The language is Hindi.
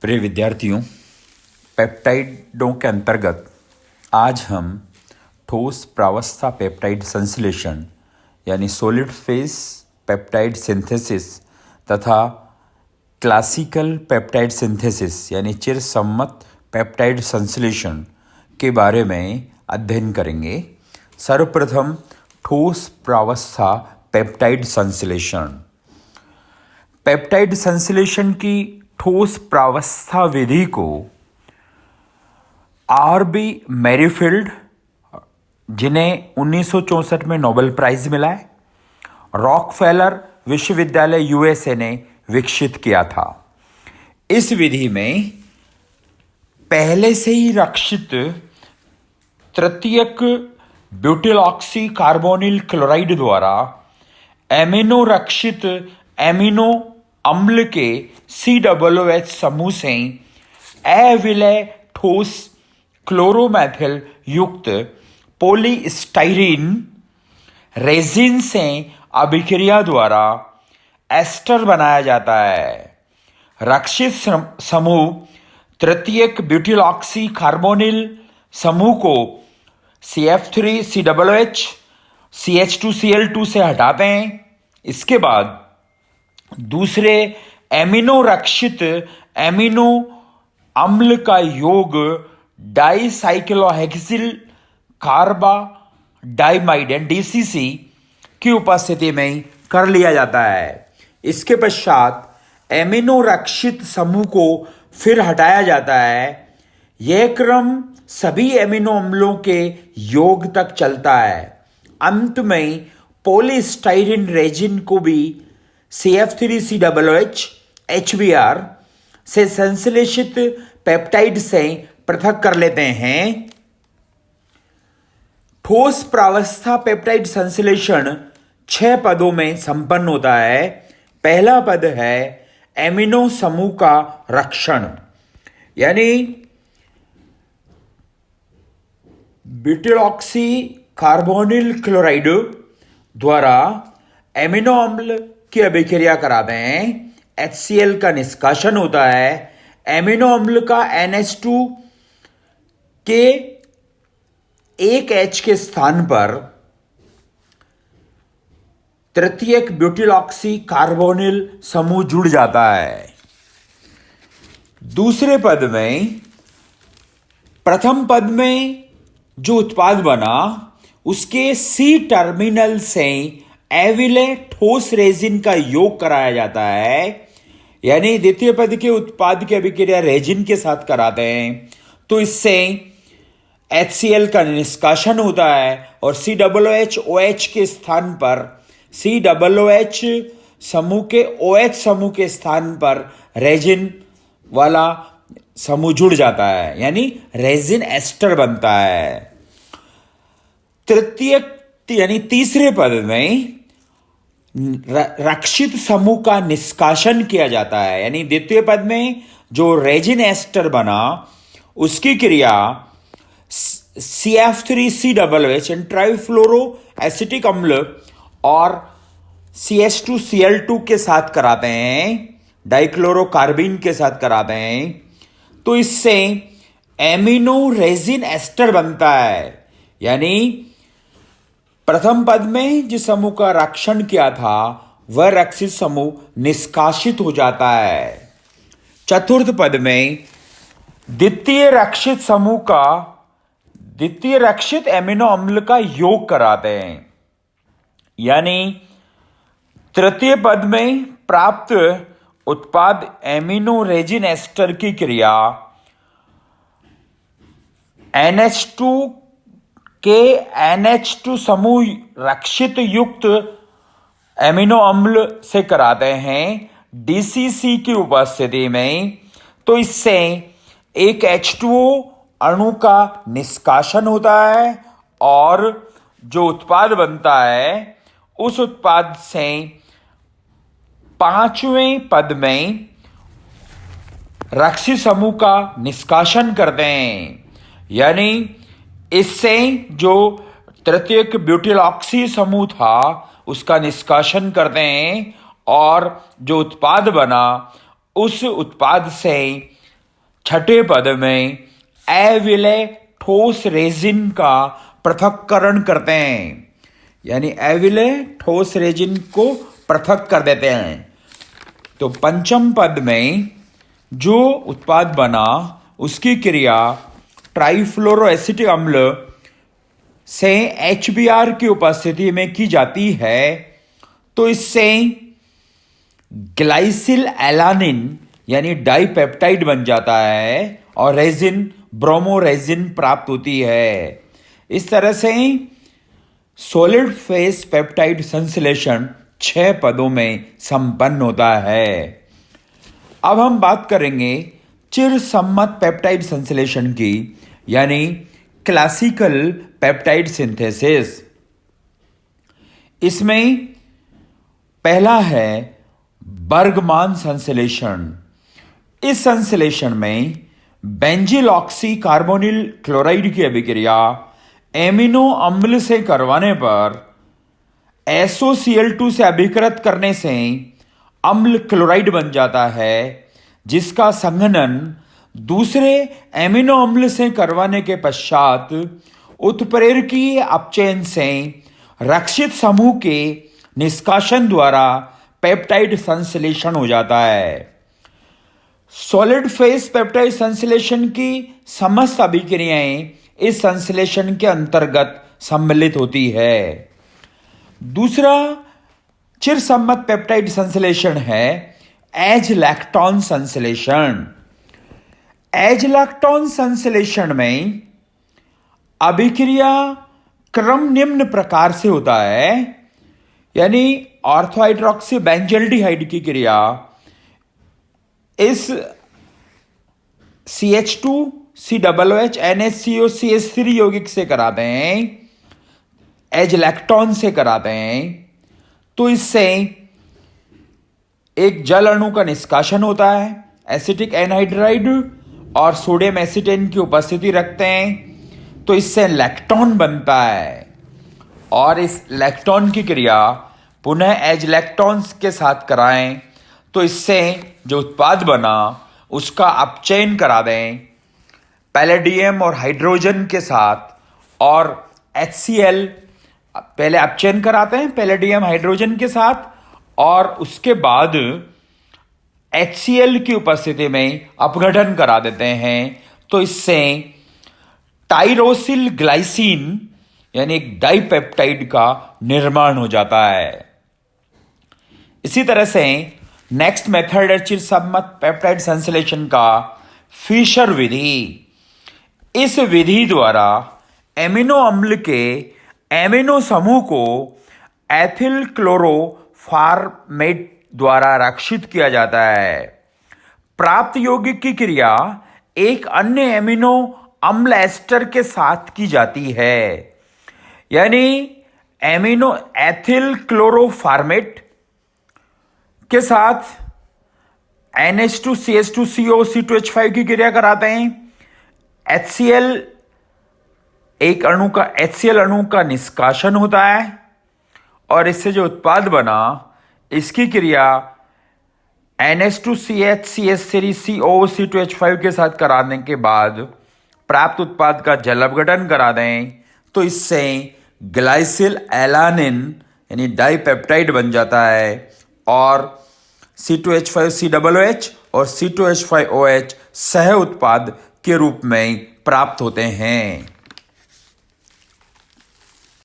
प्रिय विद्यार्थियों, पेप्टाइडों के अंतर्गत आज हम ठोस प्रावस्था पेप्टाइड संश्लेषण यानी सॉलिड फेज पेप्टाइड सिंथेसिस तथा क्लासिकल पेप्टाइड सिंथेसिस यानी चिरसम्मत पेप्टाइड संश्लेषण के बारे में अध्ययन करेंगे। सर्वप्रथम ठोस प्रावस्था पेप्टाइड संश्लेषण। पेप्टाइड संश्लेषण की ठोस प्रावस्था विधि को R.B. मैरीफील्ड, जिन्हें 1964 में नोबेल प्राइज मिला है, रॉकफेलर विश्वविद्यालय USA ने विकसित किया था। इस विधि में पहले से ही रक्षित तृतीयक ब्यूटिलऑक्सी कार्बोनिल क्लोराइड द्वारा एमिनो रक्षित एमिनो अम्ल के COOH समूह से अविलय ठोस क्लोरोमेथिल युक्त पॉलीस्टाइरीन रेजिन से अभिक्रिया द्वारा एस्टर बनाया जाता है। रक्षित समूह तृतीयक ब्यूटिलऑक्सी कार्बोनिल समूह को CF3COOH CH2Cl2 से हटाते हैं। इसके बाद दूसरे एमिनो रक्षित एमिनो अम्ल का योग डाइसाइक्लोहेक्सिल कार्बाडाइमाइड DCC की उपस्थिति में कर लिया जाता है। इसके पश्चात एमिनो रक्षित समूह को फिर हटाया जाता है। यह क्रम सभी एमिनो अम्लों के योग तक चलता है। अंत में पॉलीस्टाइरीन रेजिन को भी CF3COOH HBr से संश्लेषित पेप्टाइड से पृथक कर लेते हैं। ठोस प्रावस्था पेप्टाइड संश्लेषण 6 पदों में संपन्न होता है। पहला पद है एमिनो समूह का रक्षण, यानी ब्यूटिलऑक्सी कार्बोनिल क्लोराइड द्वारा एमिनो अम्ल की अभिक्रिया कराते हैं। HCl का निष्कासन होता है। एमिनो अम्ल का NH2 के एक H के स्थान पर तृतीयक ब्यूटिलऑक्सी कार्बोनिल समूह जुड़ जाता है। दूसरे पद में, प्रथम पद में जो उत्पाद बना उसके C टर्मिनल से अविलय ठोस रेजिन का योग कराया जाता है, यानी द्वितीय पद के उत्पाद की अभिक्रिया रेजिन के साथ कराते हैं तो इससे HCl का निष्कासन होता है और COOH OH के स्थान पर COOH समूह के OH समूह के स्थान पर रेजिन वाला समूह जुड़ जाता है, यानी रेजिन एस्टर बनता है। तीसरे पद में रक्षित समूह का निष्कासन किया जाता है, यानी द्वितीय पद में जो रेजिन एस्टर बना उसकी क्रिया CF3COOH ट्राइफ्लोरो एसिटिक अम्ल और CH2Cl2 के साथ कराते हैं, डाइक्लोरोकार्बिन के साथ कराते हैं तो इससे एमिनो रेजिन एस्टर बनता है, यानी प्रथम पद में जिस समूह का रक्षण किया था वह रक्षित समूह निष्कासित हो जाता है। चतुर्थ पद में द्वितीय रक्षित एमिनो अम्ल का योग कराते हैं, यानी तृतीय पद में प्राप्त उत्पाद एमिनो रेजिन एस्टर की क्रिया NH2 के NH2 समूह रक्षित युक्त एमिनो अम्ल से कराते हैं DCC की उपस्थिति में तो इससे एक H2O अणु का निष्कासन होता है और जो उत्पाद बनता है उस उत्पाद से पांचवें पद में रक्षित समूह का निष्कासन करते हैं, यानी इससे जो तृतीयक ब्यूटिलऑक्सी समूह था उसका निष्कासन करते हैं और जो उत्पाद बना उस उत्पाद से छठे पद में एविले ठोस रेजिन का पृथक्करण करते हैं, यानी एविले ठोस रेजिन को पृथक कर देते हैं। तो पंचम पद में जो उत्पाद बना उसकी क्रिया ट्राइफ्लोरोएसिटिक अम्ल से HBr की उपस्थिति में की जाती है, तो इससे ग्लाइसिल एलानिन यानी डाइपेप्टाइड बन जाता है और रेजिन ब्रोमोरेजिन प्राप्त होती है। इस तरह से सॉलिड फेस पेप्टाइड संश्लेषण 6 पदों में संपन्न होता है। अब हम बात करेंगे चिरसम्मत पेप्टाइड संश्लेषण की, यानी क्लासिकल पेप्टाइड सिंथेसिस। इसमें पहला है बर्गमान संश्लेषण। इस संश्लेषण में बेंजिल ऑक्सी कार्बोनिल क्लोराइड की अभिक्रिया एमिनो अम्ल से करवाने पर SOCl2 से अभिकृत करने से अम्ल क्लोराइड बन जाता है, जिसका संघनन दूसरे एमिनो अम्ल से करवाने के पश्चात उत्प्रेरकीय अपचयन से रक्षित समूह के निष्कासन द्वारा पेप्टाइड संश्लेषण हो जाता है। सॉलिड फेस पेप्टाइड संश्लेषण की समस्त अभिक्रियाएं इस संश्लेषण के अंतर्गत सम्मिलित होती है। दूसरा चिरसम्मत पेप्टाइड संश्लेषण है एज-लैक्टोन संश्लेषण। एज-लैक्टोन संश्लेषण में अभिक्रिया क्रम निम्न प्रकार से होता है, यानी ऑर्थोहाइड्रोक्सी बेंजल्डिहाइड की क्रिया इस CH2 COOH NHCO CH3 यौगिक से कराते हैं, एज-लैक्टोन से कराते हैं, तो इससे एक जल अणु का निष्कासन होता है, एसिटिक एनहाइड्राइड और सोडियम एसीटेन की उपस्थिति रखते हैं, तो इससे लैक्टोन बनता है। और इस लैक्टोन की क्रिया पुनः एज-लैक्टोन के साथ कराएं, तो इससे जो उत्पाद बना उसका अपचयन करा दें पैलेडियम और हाइड्रोजन के साथ, और HCl पहले अपचयन कराते हैं पैलेडियम हाइड्रोजन के साथ, और उसके बाद HCl की उपस्थिति में अपघटन करा देते हैं, तो इससे टाइरोसिल ग्लाइसिन यानी एक डाइपेप्टाइड का निर्माण हो जाता है। इसी तरह से नेक्स्ट मेथड है चिरसम्मत पेप्टाइड संश्लेषण का फिशर विधि। इस विधि द्वारा एमिनो अम्ल के एमिनो समूह को एथिल क्लोरोफॉर्मेट द्वारा रक्षित किया जाता है। प्राप्त यौगिक की क्रिया एक अन्य एमिनो अम्ल एस्टर के साथ की जाती है, यानी एमिनो एथिल क्लोरोफॉर्मेट के साथ NH2 CH2CO C2H5 की क्रिया कराते हैं। HCl एक अणु का HCl अणु का निष्कासन होता है, और इससे जो उत्पाद बना इसकी क्रिया NH2 CH CH3 CO C2H5 के साथ कराने के बाद प्राप्त उत्पाद का जल अपघटन करा दें, तो इससे ग्लाइसिल एलानिन यानी डाइपेप्टाइड बन जाता है, और C2H5COOH और C2H5OH सह उत्पाद के रूप में प्राप्त होते हैं।